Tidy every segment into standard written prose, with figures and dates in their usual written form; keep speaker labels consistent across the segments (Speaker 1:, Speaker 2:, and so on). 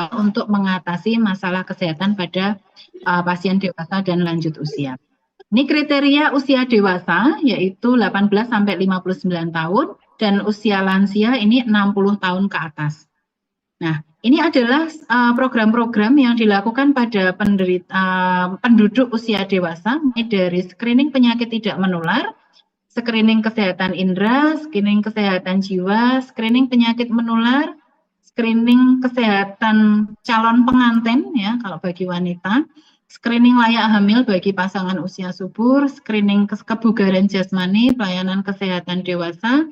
Speaker 1: awal untuk mengatasi masalah kesehatan pada pasien dewasa dan lanjut usia. Ini kriteria usia dewasa yaitu 18 sampai 59 tahun dan usia lansia ini 60 tahun ke atas. Nah, ini adalah program-program yang dilakukan pada penduduk usia dewasa, mulai dari screening penyakit tidak menular, screening kesehatan indera, screening kesehatan jiwa, screening penyakit menular, screening kesehatan calon pengantin ya kalau bagi wanita, screening layak hamil bagi pasangan usia subur, screening kebugaran jasmani, pelayanan kesehatan dewasa,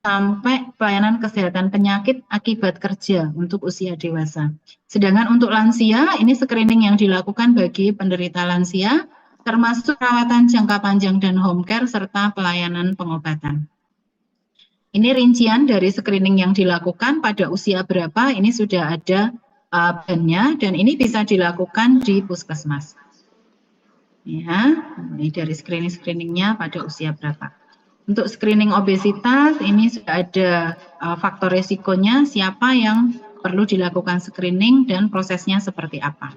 Speaker 1: sampai pelayanan kesehatan penyakit akibat kerja untuk usia dewasa. Sedangkan untuk lansia, ini screening yang dilakukan bagi penderita lansia, termasuk perawatan jangka panjang dan home care, serta pelayanan pengobatan. Ini rincian dari screening yang dilakukan pada usia berapa, ini sudah ada bannya, dan ini bisa dilakukan di puskesmas. Ya, ini dari screening-screeningnya pada usia berapa. Untuk screening obesitas, ini sudah ada faktor resikonya, siapa yang perlu dilakukan screening dan prosesnya seperti apa.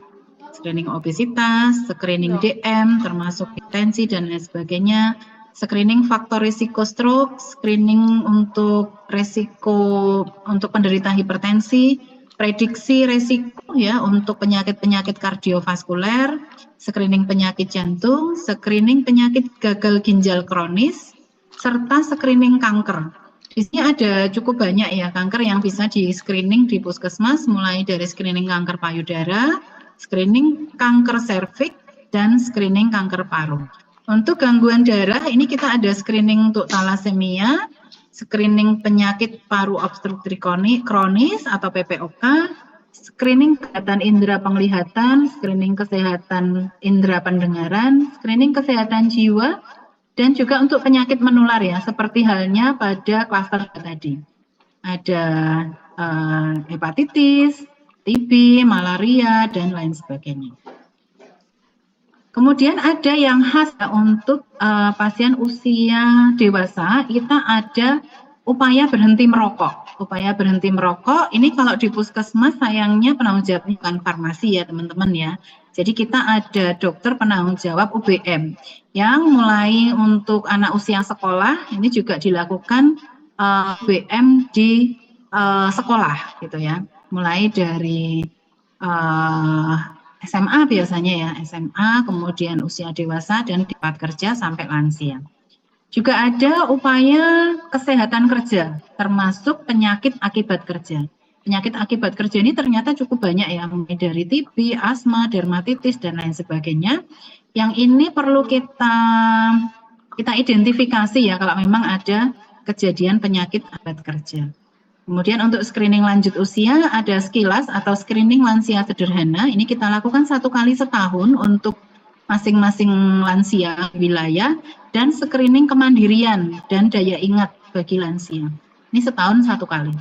Speaker 1: Screening obesitas, screening DM, termasuk hipertensi dan lain sebagainya, screening faktor risiko stroke, screening untuk resiko untuk penderita hipertensi, prediksi resiko ya untuk penyakit-penyakit kardiovaskuler, screening penyakit jantung, screening penyakit gagal ginjal kronis, serta screening kanker. Di sini ada cukup banyak ya kanker yang bisa di screening di puskesmas, mulai dari screening kanker payudara, screening kanker serviks, dan screening kanker paru. Untuk gangguan darah, ini kita ada screening untuk thalassemia, screening penyakit paru obstruktif kronis atau PPOK, screening kesehatan indera penglihatan, screening kesehatan indera pendengaran, screening kesehatan jiwa, dan juga untuk penyakit menular ya, seperti halnya pada klaster tadi. Ada hepatitis, TB, malaria, dan lain sebagainya. Kemudian ada yang khas ya, untuk pasien usia dewasa, kita ada upaya berhenti merokok. Upaya berhenti merokok, ini kalau di puskesmas sayangnya penanggung jawabnya bukan farmasi ya teman-teman ya. Jadi kita ada dokter penanggung jawab UBM yang mulai untuk anak usia sekolah ini juga dilakukan UBM di sekolah gitu ya. Mulai dari SMA biasanya ya, SMA, kemudian usia dewasa dan di tempat kerja sampai lansia. Juga ada upaya kesehatan kerja, termasuk penyakit akibat kerja. Penyakit akibat kerja ini ternyata cukup banyak ya, mulai dari TB, asma, dermatitis, dan lain sebagainya. Yang ini perlu kita identifikasi ya kalau memang ada kejadian penyakit akibat kerja. Kemudian untuk screening lanjut usia ada Skilas atau screening lansia sederhana. Ini kita lakukan 1 kali setahun untuk masing-masing lansia wilayah, dan screening kemandirian dan daya ingat bagi lansia. Ini setahun 1 kali.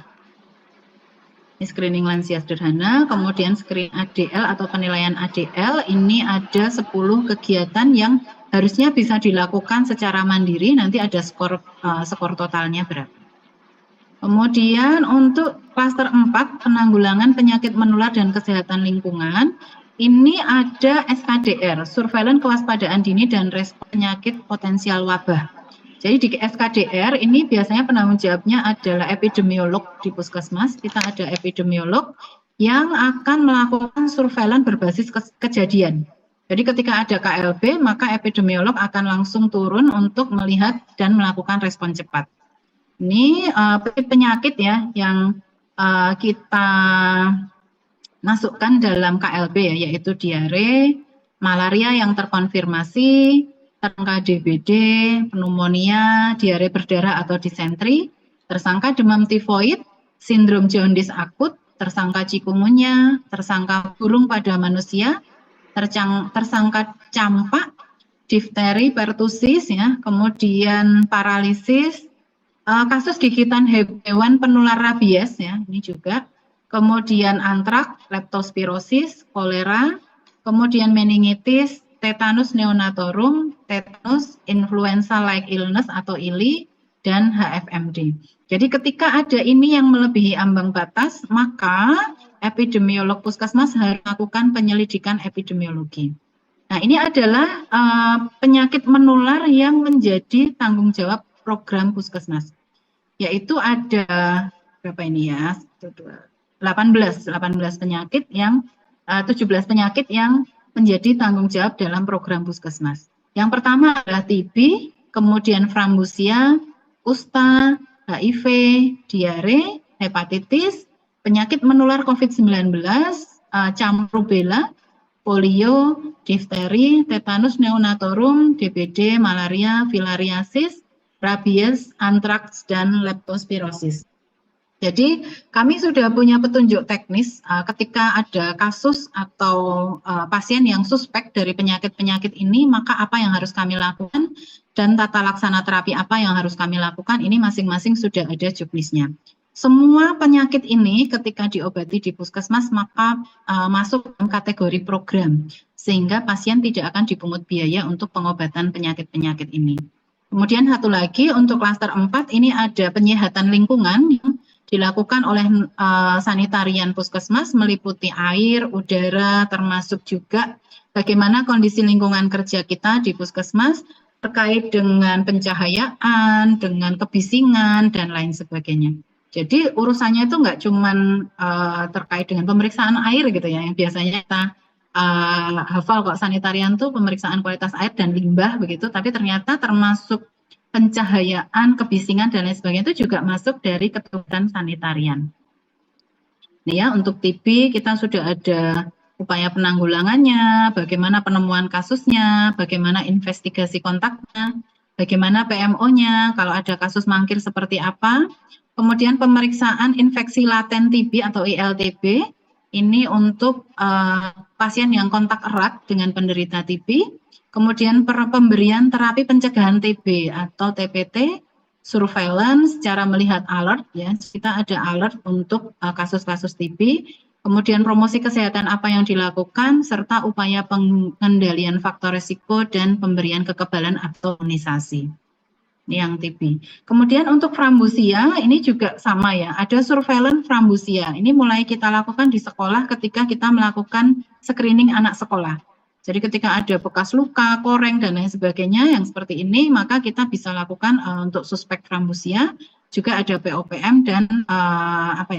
Speaker 1: Ini screening lansia sederhana, kemudian screening ADL atau penilaian ADL, ini ada 10 kegiatan yang harusnya bisa dilakukan secara mandiri, nanti ada skor totalnya berapa. Kemudian untuk klaster 4, penanggulangan penyakit menular dan kesehatan lingkungan, ini ada SKDR, Surveillance Kewaspadaan Dini dan Respons Penyakit Potensial Wabah. Jadi di SKDR ini biasanya penanggung jawabnya adalah epidemiolog di puskesmas. Kita ada epidemiolog yang akan melakukan surveillance berbasis kejadian. Jadi ketika ada KLB, maka epidemiolog akan langsung turun untuk melihat dan melakukan respon cepat. Ini penyakit ya yang kita masukkan dalam KLB ya, yaitu diare, malaria yang terkonfirmasi, tersangka DBD, pneumonia, diare berdarah atau disentri, tersangka demam tifoid, sindrom jaundice akut, tersangka chikungunya, tersangka burung pada manusia, tersangka campak, difteri, pertusis, ya, kemudian paralisis, kasus gigitan hewan penular rabies, ya, ini juga, kemudian antrak, leptospirosis, kolera, kemudian meningitis, tetanus neonatorum, tetanus, influenza like illness atau ILI, dan HFMD. Jadi ketika ada ini yang melebihi ambang batas, maka epidemiolog puskesmas harus melakukan penyelidikan epidemiologi. Nah, ini adalah penyakit menular yang menjadi tanggung jawab program puskesmas. Yaitu ada berapa ini ya? 18 penyakit yang 17 penyakit yang menjadi tanggung jawab dalam program puskesmas. Yang pertama adalah TB, kemudian frambusia, kusta, HIV, diare, hepatitis, penyakit menular COVID-19, campak rubella, polio, difteri, tetanus neonatorum, DBD, malaria, filariasis, rabies, antraks, dan leptospirosis. Jadi kami sudah punya petunjuk teknis ketika ada kasus atau pasien yang suspek dari penyakit-penyakit ini, maka apa yang harus kami lakukan dan tata laksana terapi apa yang harus kami lakukan, ini masing-masing sudah ada juknisnya. Semua penyakit ini ketika diobati di puskesmas maka masuk dalam kategori program, sehingga pasien tidak akan dipungut biaya untuk pengobatan penyakit-penyakit ini. Kemudian satu lagi untuk klaster 4 ini ada penyehatan lingkungan yang dilakukan oleh sanitarian puskesmas meliputi air, udara, termasuk juga bagaimana kondisi lingkungan kerja kita di puskesmas terkait dengan pencahayaan, dengan kebisingan, dan lain sebagainya. Jadi urusannya itu nggak cuma terkait dengan pemeriksaan air gitu ya, yang biasanya kita hafal kok sanitarian tuh pemeriksaan kualitas air dan limbah begitu, tapi ternyata termasuk pencahayaan, kebisingan, dan lain sebagainya itu juga masuk dari kebutuhan sanitarian. Nah ya, untuk TB kita sudah ada upaya penanggulangannya, bagaimana penemuan kasusnya, bagaimana investigasi kontaknya, bagaimana PMO-nya, kalau ada kasus mangkir seperti apa, kemudian pemeriksaan infeksi laten TB atau ILTB, ini untuk pasien yang kontak erat dengan penderita TB, kemudian pemberian terapi pencegahan TB atau TPT, surveillance, cara melihat alert, ya kita ada alert untuk kasus-kasus TB, kemudian promosi kesehatan apa yang dilakukan, serta upaya pengendalian faktor risiko dan pemberian kekebalan atau imunisasi. Ini yang TB. Kemudian untuk frambusia, ini juga sama ya, ada surveillance frambusia. Ini mulai kita lakukan di sekolah ketika kita melakukan screening anak sekolah. Jadi ketika ada bekas luka, koreng, dan lain sebagainya yang seperti ini, maka kita bisa lakukan untuk suspek frambusia, juga ada POPM dan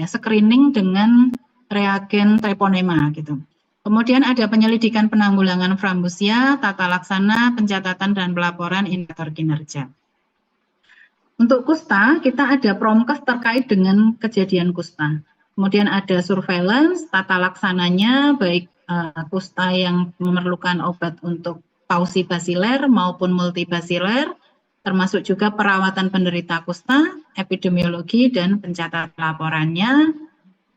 Speaker 1: screening dengan reagen treponema gitu. Kemudian ada penyelidikan penanggulangan frambusia, tata laksana, pencatatan dan pelaporan indikator kinerja. Untuk kusta, kita ada promkes terkait dengan kejadian kusta. Kemudian ada surveillance, tata laksananya, baik kusta yang memerlukan obat untuk pausi basiler maupun multibasiler, termasuk juga perawatan penderita kusta, epidemiologi, dan pencatatan laporannya.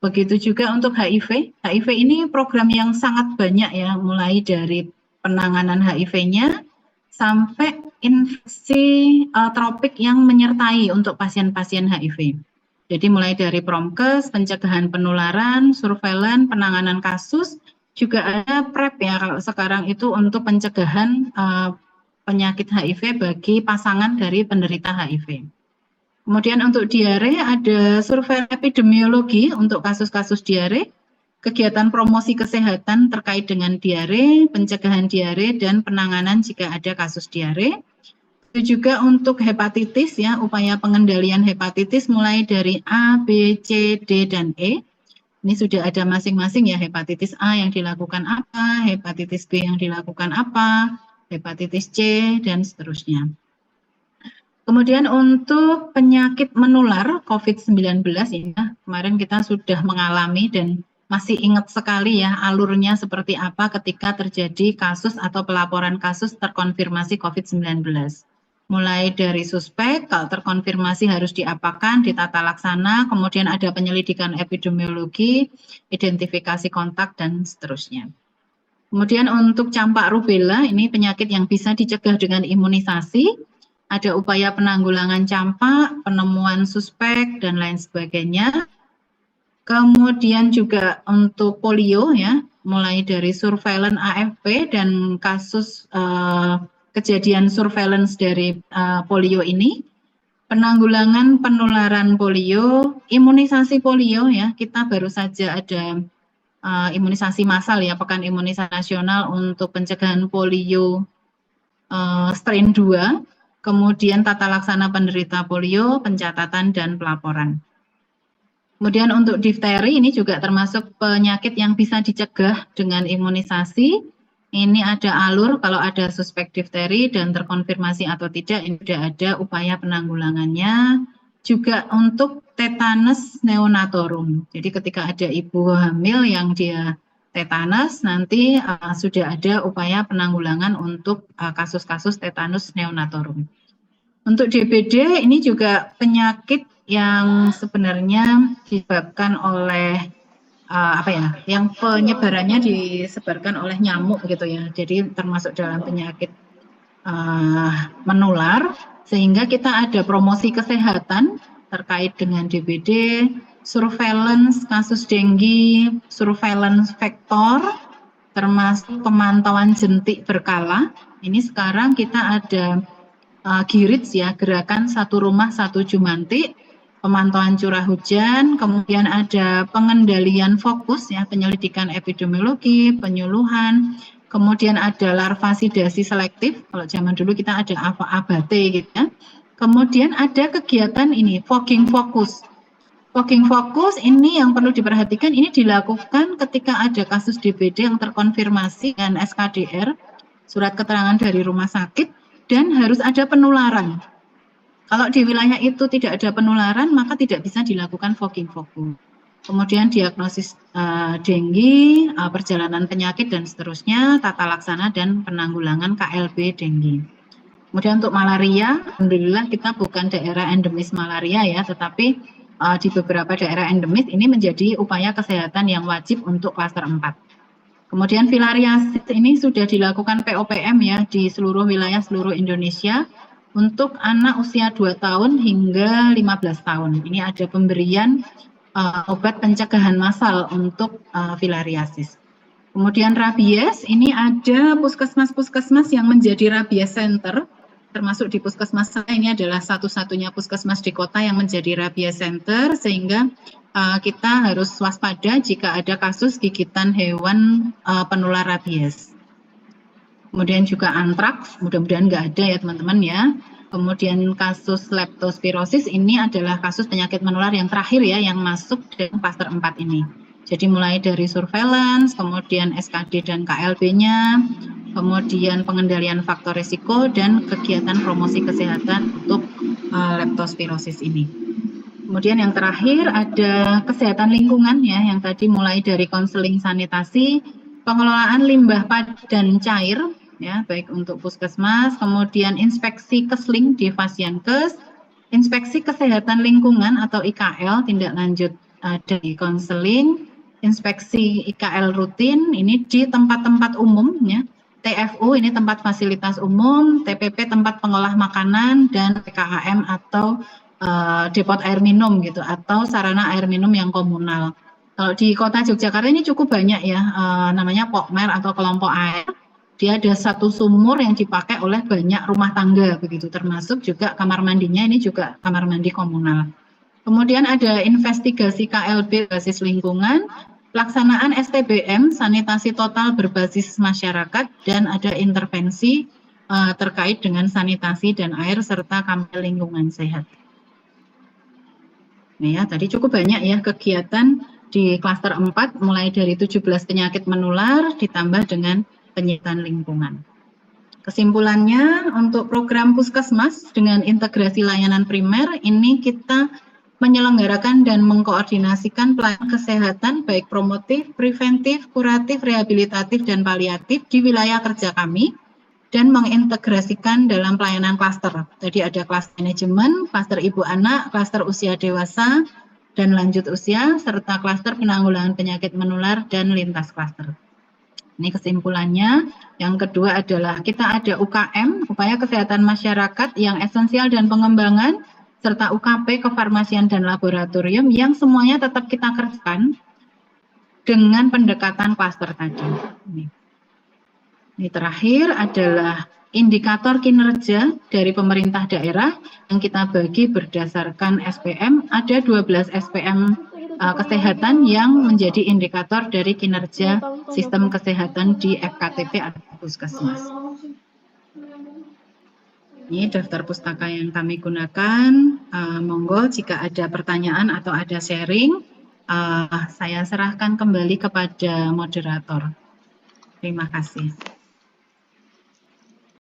Speaker 1: Begitu juga untuk HIV. HIV ini program yang sangat banyak ya, mulai dari penanganan HIV-nya sampai infeksi tropik yang menyertai untuk pasien-pasien HIV. Jadi mulai dari promkes, pencegahan penularan, surveillance, penanganan kasus, juga ada PrEP ya kalau sekarang itu untuk pencegahan penyakit HIV bagi pasangan dari penderita HIV. Kemudian untuk diare ada survei epidemiologi untuk kasus-kasus diare, kegiatan promosi kesehatan terkait dengan diare, pencegahan diare, dan penanganan jika ada kasus diare. Itu juga untuk hepatitis ya, upaya pengendalian hepatitis mulai dari A, B, C, D, dan E. Ini sudah ada masing-masing ya, hepatitis A yang dilakukan apa, hepatitis B yang dilakukan apa, hepatitis C, dan seterusnya. Kemudian untuk penyakit menular COVID-19 ini kemarin kita sudah mengalami dan masih ingat sekali ya alurnya seperti apa ketika terjadi kasus atau pelaporan kasus terkonfirmasi COVID-19. Mulai dari suspek, kalau terkonfirmasi harus diapakan, ditata laksana, kemudian ada penyelidikan epidemiologi, identifikasi kontak, dan seterusnya. Kemudian untuk campak rubella, ini penyakit yang bisa dicegah dengan imunisasi, ada upaya penanggulangan campak, penemuan suspek, dan lain sebagainya. Kemudian juga untuk polio, ya, mulai dari surveillance AFP dan kasus kejadian surveillance dari polio ini. penanggulangan penularan polio, imunisasi polio ya, kita baru saja ada imunisasi massal ya, Pekan Imunisasi Nasional untuk pencegahan polio strain 2, kemudian tata laksana penderita polio, pencatatan dan pelaporan. Kemudian untuk difteri ini juga termasuk penyakit yang bisa dicegah dengan imunisasi. Ini ada alur kalau ada suspek difteri dan terkonfirmasi atau tidak, ini sudah ada upaya penanggulangannya. Juga untuk tetanus neonatorum. Jadi ketika ada ibu hamil yang dia tetanus, nanti sudah ada upaya penanggulangan untuk kasus-kasus tetanus neonatorum. Untuk DBD ini juga penyakit yang sebenarnya disebabkan oleh yang penyebarannya disebarkan oleh nyamuk gitu ya. Jadi termasuk dalam penyakit menular, sehingga kita ada promosi kesehatan terkait dengan DBD, surveillance kasus denggi, surveillance vektor, termasuk pemantauan jentik berkala. Ini sekarang kita ada GIRIDS ya, gerakan satu rumah satu jumantik, pemantauan curah hujan, kemudian ada pengendalian fokus ya, penyelidikan epidemiologi, penyuluhan, kemudian ada larvasidasi selektif, kalau zaman dulu kita ada abate gitu ya. Kemudian ada kegiatan ini, fogging fokus. Fogging fokus ini yang perlu diperhatikan, ini dilakukan ketika ada kasus DBD yang terkonfirmasi dengan SKDR, surat keterangan dari rumah sakit, dan harus ada penularan. Kalau di wilayah itu tidak ada penularan, maka tidak bisa dilakukan fogging fokus. Kemudian diagnosis denggi, perjalanan penyakit dan seterusnya, tata laksana dan penanggulangan KLB denggi. Kemudian untuk malaria, alhamdulillah kita bukan daerah endemis malaria ya, tetapi di beberapa daerah endemis ini menjadi upaya kesehatan yang wajib untuk klaster 4. Kemudian filariasis ini sudah dilakukan POPM ya di seluruh wilayah seluruh Indonesia. Untuk anak usia 2 tahun hingga 15 tahun. Ini ada pemberian obat pencegahan massal untuk filariasis. Kemudian rabies, ini ada puskesmas-puskesmas yang menjadi rabies center, termasuk di puskesmas saya ini adalah satu-satunya puskesmas di kota yang menjadi rabies center, sehingga kita harus waspada jika ada kasus gigitan hewan penular rabies. Kemudian juga antraks, mudah-mudahan nggak ada ya teman-teman ya. Kemudian kasus leptospirosis ini adalah kasus penyakit menular yang terakhir ya, yang masuk dalam klaster 4 ini. Jadi mulai dari surveillance, kemudian SKD dan KLB-nya, kemudian pengendalian faktor risiko, dan kegiatan promosi kesehatan untuk leptospirosis ini. Kemudian yang terakhir ada kesehatan lingkungan ya, yang tadi mulai dari konseling sanitasi, pengelolaan limbah padat dan cair, ya, baik untuk puskesmas, kemudian inspeksi kesling di Fasyankes, inspeksi kesehatan lingkungan atau IKL, tindak lanjut dari konseling, inspeksi IKL rutin, ini di tempat-tempat umum, ya, TFU ini tempat fasilitas umum, TPP tempat pengolah makanan, dan PKHM atau depot air minum gitu, atau sarana air minum yang komunal. Kalau di kota Yogyakarta ini cukup banyak ya, namanya Pokmer atau kelompok air. Dia ada satu sumur yang dipakai oleh banyak rumah tangga begitu, termasuk juga kamar mandinya ini juga kamar mandi komunal. Kemudian ada investigasi KLB basis lingkungan, pelaksanaan STBM sanitasi total berbasis masyarakat, dan ada intervensi terkait dengan sanitasi dan air serta kampanye lingkungan sehat. Nah ya, tadi cukup banyak ya kegiatan di klaster 4 mulai dari 17 penyakit menular ditambah dengan penyitaan lingkungan. Kesimpulannya, untuk program puskesmas dengan integrasi layanan primer ini kita menyelenggarakan dan mengkoordinasikan pelayanan kesehatan baik promotif, preventif, kuratif, rehabilitatif, dan paliatif di wilayah kerja kami dan mengintegrasikan dalam pelayanan klaster. Jadi ada klaster manajemen, klaster ibu anak, klaster usia dewasa dan lanjut usia, serta klaster penanggulangan penyakit menular dan lintas klaster. Ini kesimpulannya. Yang kedua adalah kita ada UKM, upaya kesehatan masyarakat yang esensial dan pengembangan, serta UKP, kefarmasian dan laboratorium yang semuanya tetap kita kerjakan dengan pendekatan klaster tadi. Ini terakhir adalah indikator kinerja dari pemerintah daerah yang kita bagi berdasarkan SPM. Ada 12 SPM kesehatan yang menjadi indikator dari kinerja sistem kesehatan di FKTP atau Puskesmas. Ini daftar pustaka yang kami gunakan. Monggo jika ada pertanyaan atau ada sharing, saya serahkan kembali kepada moderator. Terima kasih.